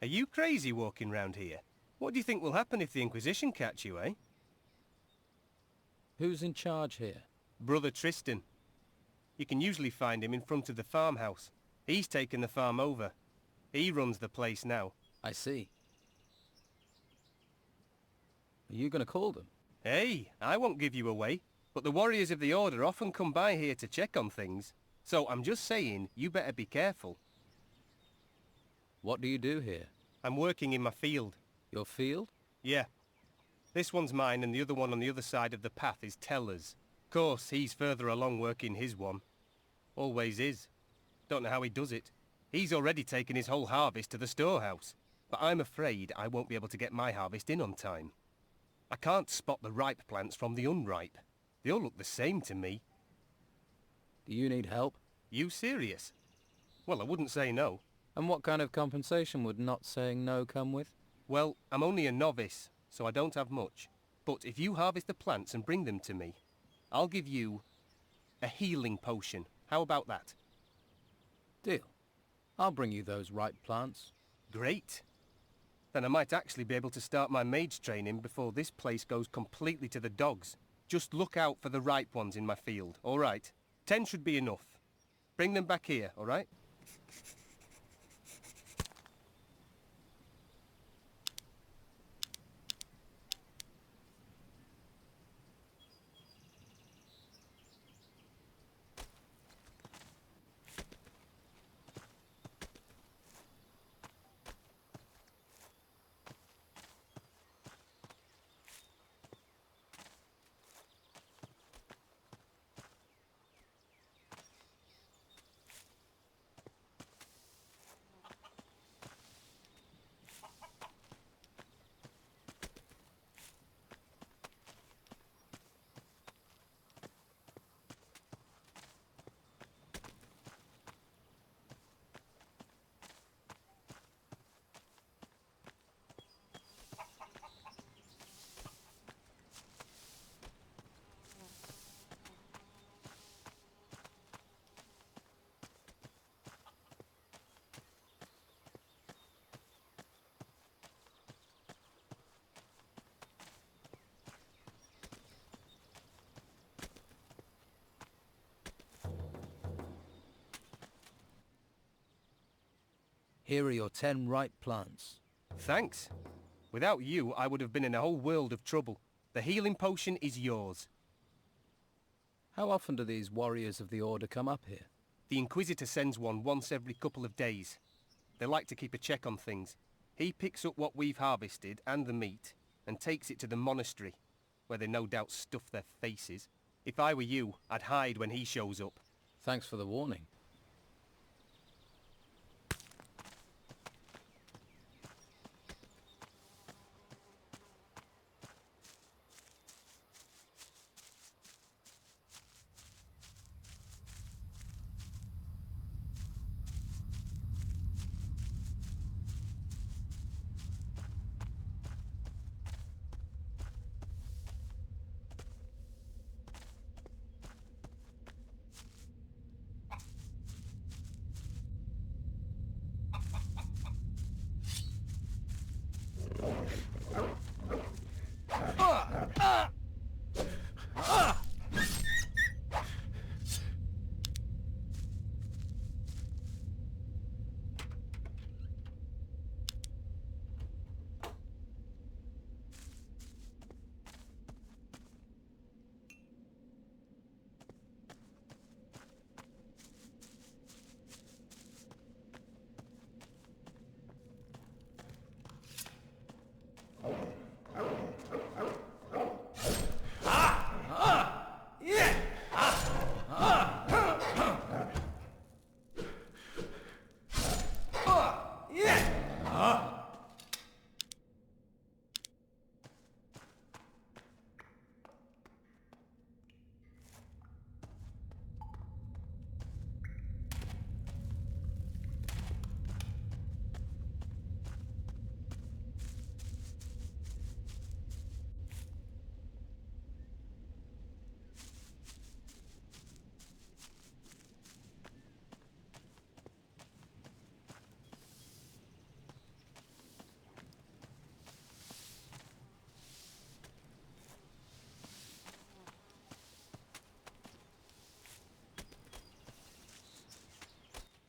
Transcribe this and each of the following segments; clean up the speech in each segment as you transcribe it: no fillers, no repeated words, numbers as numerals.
Are you crazy walking round here? What do you think will happen if the Inquisition catch you, eh? Who's in charge here? Brother Tristan. You can usually find him in front of the farmhouse. He's taken the farm over. He runs the place now. I see. Are you going to call them? Hey, I won't give you away, but the warriors of the Order often come by here to check on things. So I'm just saying, you better be careful. What do you do here? I'm working in my field. Your field? Yeah. This one's mine and the other one on the other side of the path is Teller's. Course, he's further along working his one. Always is. Don't know how he does it. He's already taken his whole harvest to the storehouse. But I'm afraid I won't be able to get my harvest in on time. I can't spot the ripe plants from the unripe. They all look the same to me. Do you need help? You serious? Well, I wouldn't say no. And what kind of compensation would not saying no come with? Well, I'm only a novice, so I don't have much. But if you harvest the plants and bring them to me, I'll give you a healing potion. How about that? Deal. I'll bring you those ripe plants. Great. Then I might actually be able to start my mage training before this place goes completely to the dogs. Just look out for the ripe ones in my field, all right? 10 should be enough. Bring them back here, all right? Here are your 10 ripe plants. Thanks. Without you, I would have been in a whole world of trouble. The healing potion is yours. How often do these warriors of the Order come up here? The Inquisitor sends one once every couple of days. They like to keep a check on things. He picks up what we've harvested and the meat and takes it to the monastery, where they no doubt stuff their faces. If I were you, I'd hide when he shows up. Thanks for the warning.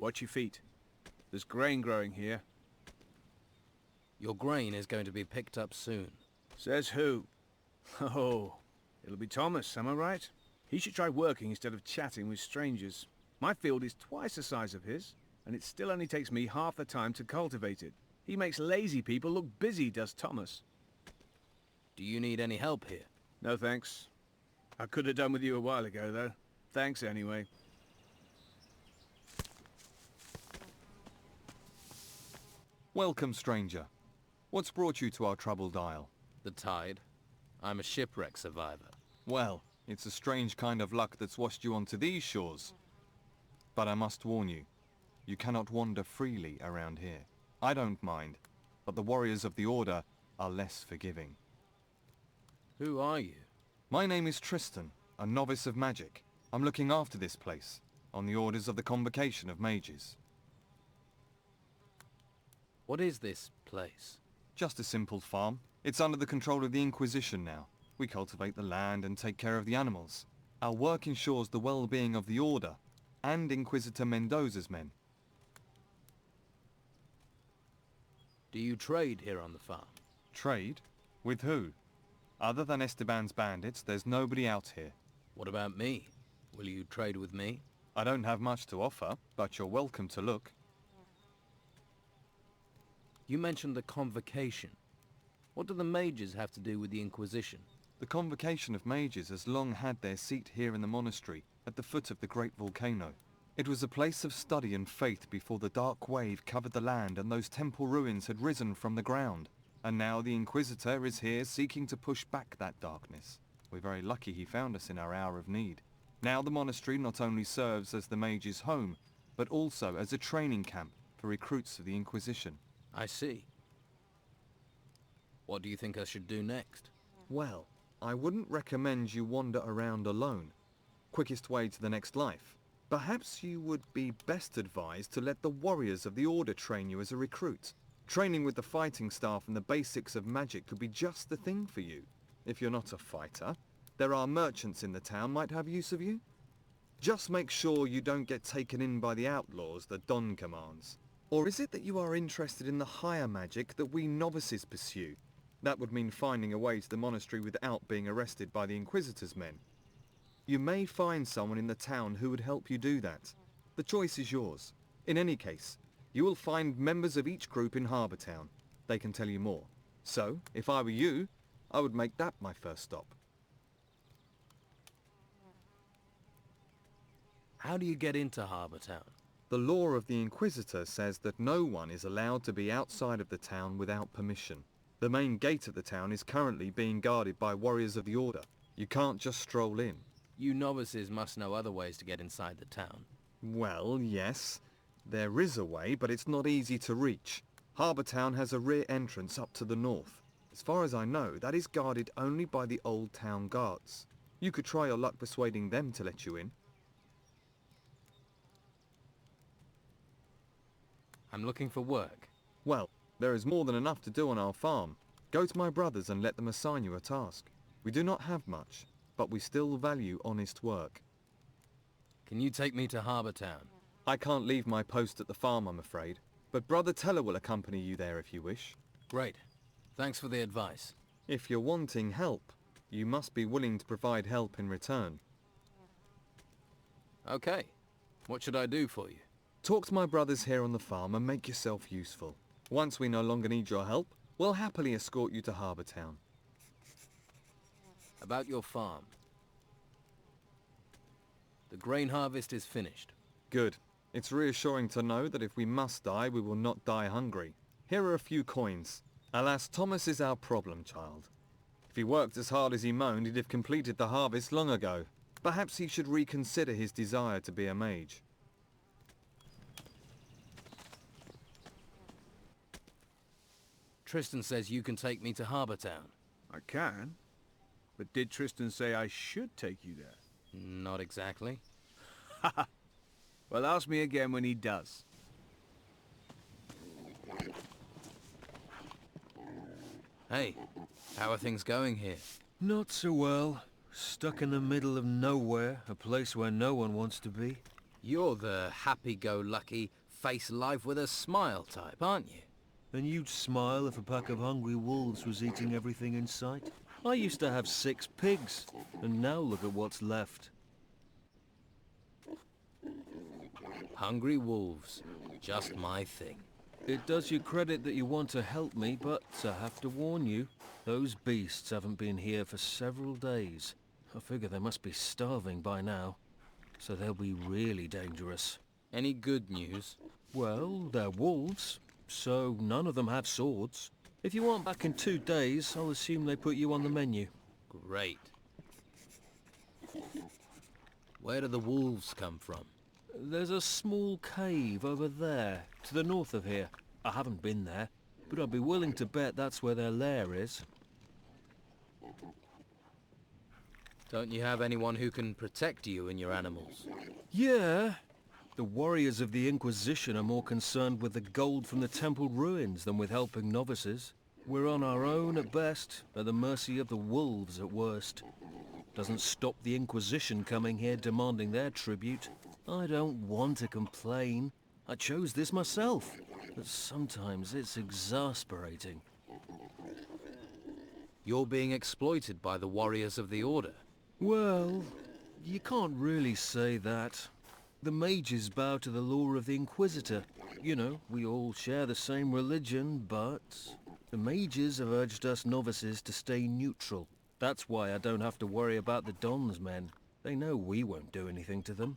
Watch your feet. There's grain growing here. Your grain is going to be picked up soon. Says who? Oh, it'll be Thomas, am I right? He should try working instead of chatting with strangers. My field is twice the size of his, and it still only takes me half the time to cultivate it. He makes lazy people look busy, does Thomas. Do you need any help here? No thanks. I could have done with you a while ago, though. Thanks anyway. Welcome, stranger. What's brought you to our troubled isle? The tide. I'm a shipwreck survivor. Well, it's a strange kind of luck that's washed you onto these shores. But I must warn you, you cannot wander freely around here. I don't mind, but the warriors of the Order are less forgiving. Who are you? My name is Tristan, a novice of magic. I'm looking after this place, on the orders of the Convocation of Mages. What is this place? Just a simple farm. It's under the control of the Inquisition now. We cultivate the land and take care of the animals. Our work ensures the well-being of the Order and Inquisitor Mendoza's men. Do you trade here on the farm? Trade? With who? Other than Esteban's bandits, there's nobody out here. What about me? Will you trade with me? I don't have much to offer, but you're welcome to look. You mentioned the Convocation. What do the mages have to do with the Inquisition? The Convocation of Mages has long had their seat here in the monastery, at the foot of the great volcano. It was a place of study and faith before the dark wave covered the land and those temple ruins had risen from the ground. And now the Inquisitor is here seeking to push back that darkness. We're very lucky he found us in our hour of need. Now the monastery not only serves as the mages' home, but also as a training camp for recruits of the Inquisition. I see. What do you think I should do next? Well, I wouldn't recommend you wander around alone. Quickest way to the next life. Perhaps you would be best advised to let the warriors of the Order train you as a recruit. Training with the fighting staff and the basics of magic could be just the thing for you. If you're not a fighter, there are merchants in the town might have use of you. Just make sure you don't get taken in by the outlaws that Don commands. Or is it that you are interested in the higher magic that we novices pursue? That would mean finding a way to the monastery without being arrested by the Inquisitor's men. You may find someone in the town who would help you do that. The choice is yours. In any case, You will find members of each group in Harbour Town. They can tell you more. So, if I were you, I would make that my first stop. How do you get into Harbour Town? The law of the Inquisitor says that no one is allowed to be outside of the town without permission. The main gate of the town is currently being guarded by warriors of the Order. You can't just stroll in. You novices must know other ways to get inside the town. Well, yes. There is a way, but it's not easy to reach. Harbour Town has a rear entrance up to the north. As far as I know, that is guarded only by the Old Town Guards. You could try your luck persuading them to let you in. I'm looking for work. Well, there is more than enough to do on our farm. Go to my brothers and let them assign you a task. We do not have much, but we still value honest work. Can you take me to Harbour Town? I can't leave my post at the farm, I'm afraid. But Brother Teller will accompany you there if you wish. Great. Thanks for the advice. If you're wanting help, you must be willing to provide help in return. Okay. What should I do for you? Talk to my brothers here on the farm and make yourself useful. Once we no longer need your help, we'll happily escort you to Harbour Town. About your farm. The grain harvest is finished. Good. It's reassuring to know that if we must die, we will not die hungry. Here are a few coins. Alas, Thomas is our problem child. If he worked as hard as he moaned, he'd have completed the harvest long ago. Perhaps he should reconsider his desire to be a mage. Tristan says you can take me to Harbour Town. I can. But did Tristan say I should take you there? Not exactly. Well, ask me again when he does. Hey, how are things going here? Not so well. Stuck in the middle of nowhere, a place where no one wants to be. You're the happy-go-lucky, face life with a smile type, aren't you? And you'd smile if a pack of hungry wolves was eating everything in sight. I used to have 6 pigs, and now look at what's left. Hungry wolves. Just my thing. It does you credit that you want to help me, but I have to warn you, those beasts haven't been here for several days. I figure they must be starving by now, so they'll be really dangerous. Any good news? Well, they're wolves, so none of them have swords. If you aren't back in 2 days, I'll assume they put you on the menu. Great. Where do the wolves come from? There's a small cave over there, to the north of here. I haven't been there, but I'd be willing to bet that's where their lair is. Don't you have anyone who can protect you and your animals? Yeah. The warriors of the Inquisition are more concerned with the gold from the temple ruins than with helping novices. We're on our own at best, at the mercy of the wolves at worst. Doesn't stop the Inquisition coming here demanding their tribute. I don't want to complain. I chose this myself. But sometimes it's exasperating. You're being exploited by the warriors of the Order. Well, you can't really say that. The mages bow to the law of the Inquisitor. You know, we all share the same religion, but the mages have urged us novices to stay neutral. That's why I don't have to worry about the Don's men. They know we won't do anything to them.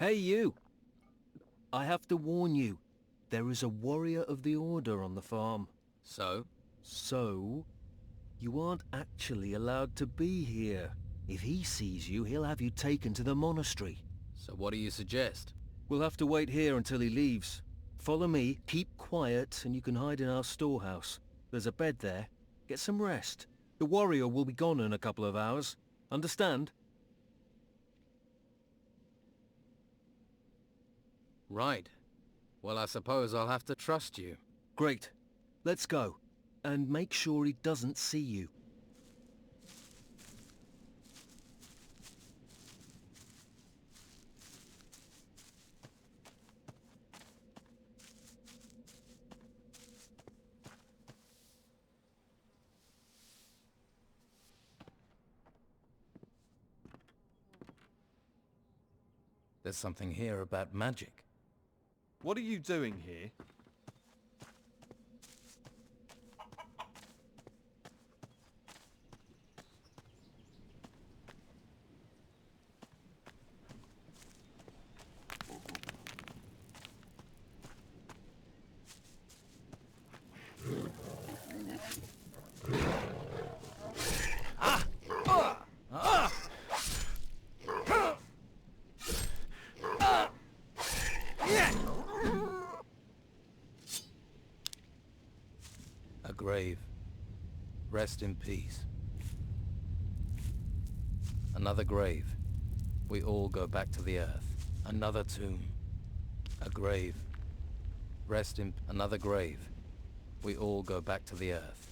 Hey, you! I have to warn you. There is a warrior of the Order on the farm. So? So, you aren't actually allowed to be here. If he sees you, he'll have you taken to the monastery. So what do you suggest? We'll have to wait here until he leaves. Follow me, keep quiet, and you can hide in our storehouse. There's a bed there. Get some rest. The warrior will be gone in a couple of hours. Understand? Right. Well, I suppose I'll have to trust you. Great. Let's go. And make sure he doesn't see you. There's something here about magic. What are you doing here? A grave. Rest in peace. Another grave. We all go back to the earth. Another tomb. A grave. Rest in another grave. We all go back to the earth.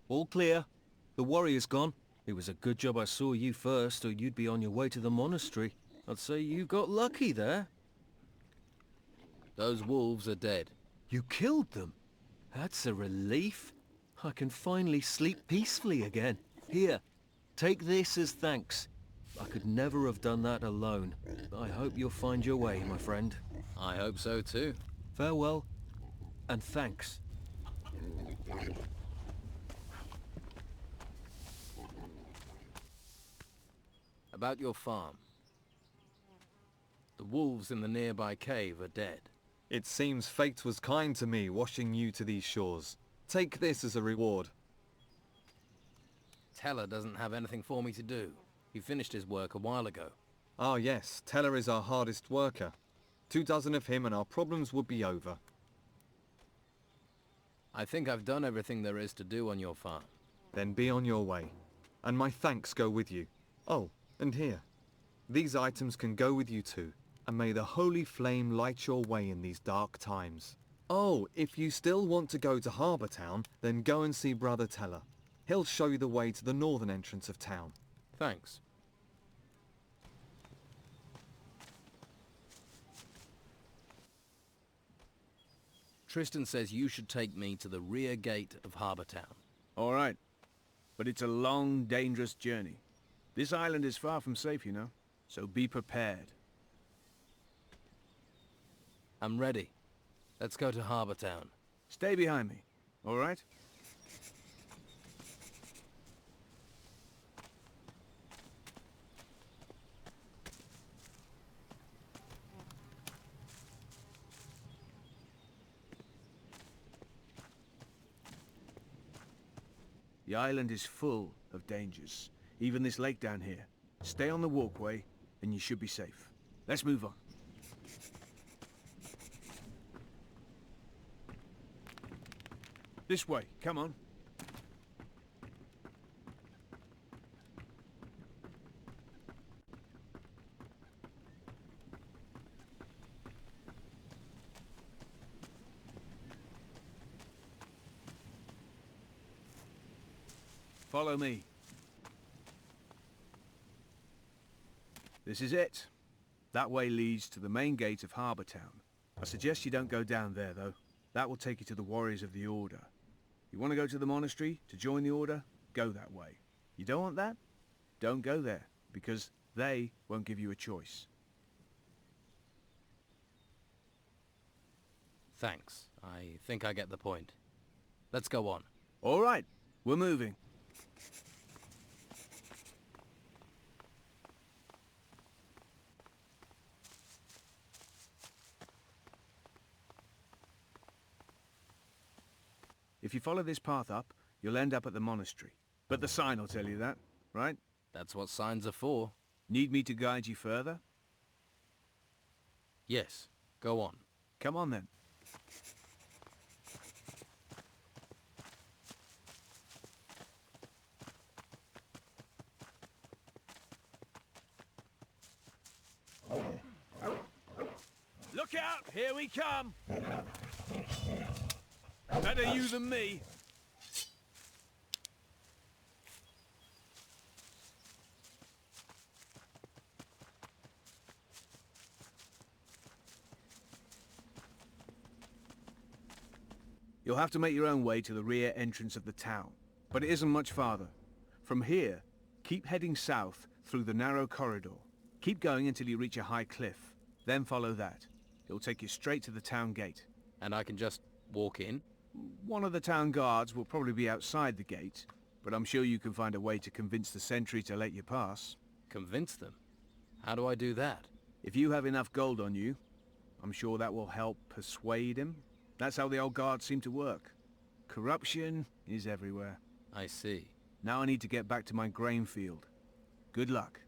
All clear. The warrior's gone. It was a good job I saw you first, or you'd be on your way to the monastery. I'd say you got lucky there. Those wolves are dead. You killed them? That's a relief. I can finally sleep peacefully again. Here, take this as thanks. I could never have done that alone. I hope you'll find your way, my friend. I hope so too. Farewell, and thanks. About your farm. The wolves in the nearby cave are dead. It seems fate was kind to me, washing you to these shores. Take this as a reward. Teller doesn't have anything for me to do. He finished his work a while ago. Ah yes, Teller is our hardest worker. 24 of him and our problems would be over. I think I've done everything there is to do on your farm. Then be on your way. And my thanks go with you. Oh, and here. These items can go with you too. And may the holy flame light your way in these dark times. Oh, if you still want to go to Harbour Town, then go and see Brother Teller. He'll show you the way to the northern entrance of town. Thanks. Tristan says you should take me to the rear gate of Harbour Town. All right. But it's a long, dangerous journey. This island is far from safe, you know. So be prepared. I'm ready. Let's go to Harbour Town. Stay behind me, all right? The island is full of dangers. Even this lake down here. Stay on the walkway, and you should be safe. Let's move on. This way, come on. Follow me. This is it. That way leads to the main gate of Harbour Town. I suggest you don't go down there, though. That will take you to the Warriors of the Order. You want to go to the monastery to join the Order? Go that way. You don't want that? Don't go there, because they won't give you a choice. Thanks. I think I get the point. Let's go on. All right, we're moving. If you follow this path up, you'll end up at the monastery. But the sign will tell you that, right? That's what signs are for. Need me to guide you further? Yes, go on. Come on then. Look out! Here we come! Better you than me. You'll have to make your own way to the rear entrance of the town, but it isn't much farther. From here, keep heading south through the narrow corridor. Keep going until you reach a high cliff, then follow that. It'll take you straight to the town gate. And I can just walk in? One of the town guards will probably be outside the gate, but I'm sure you can find a way to convince the sentry to let you pass. Convince them? How do I do that? If you have enough gold on you, I'm sure that will help persuade him. That's how the old guards seem to work. Corruption is everywhere. I see. Now I need to get back to my grain field. Good luck.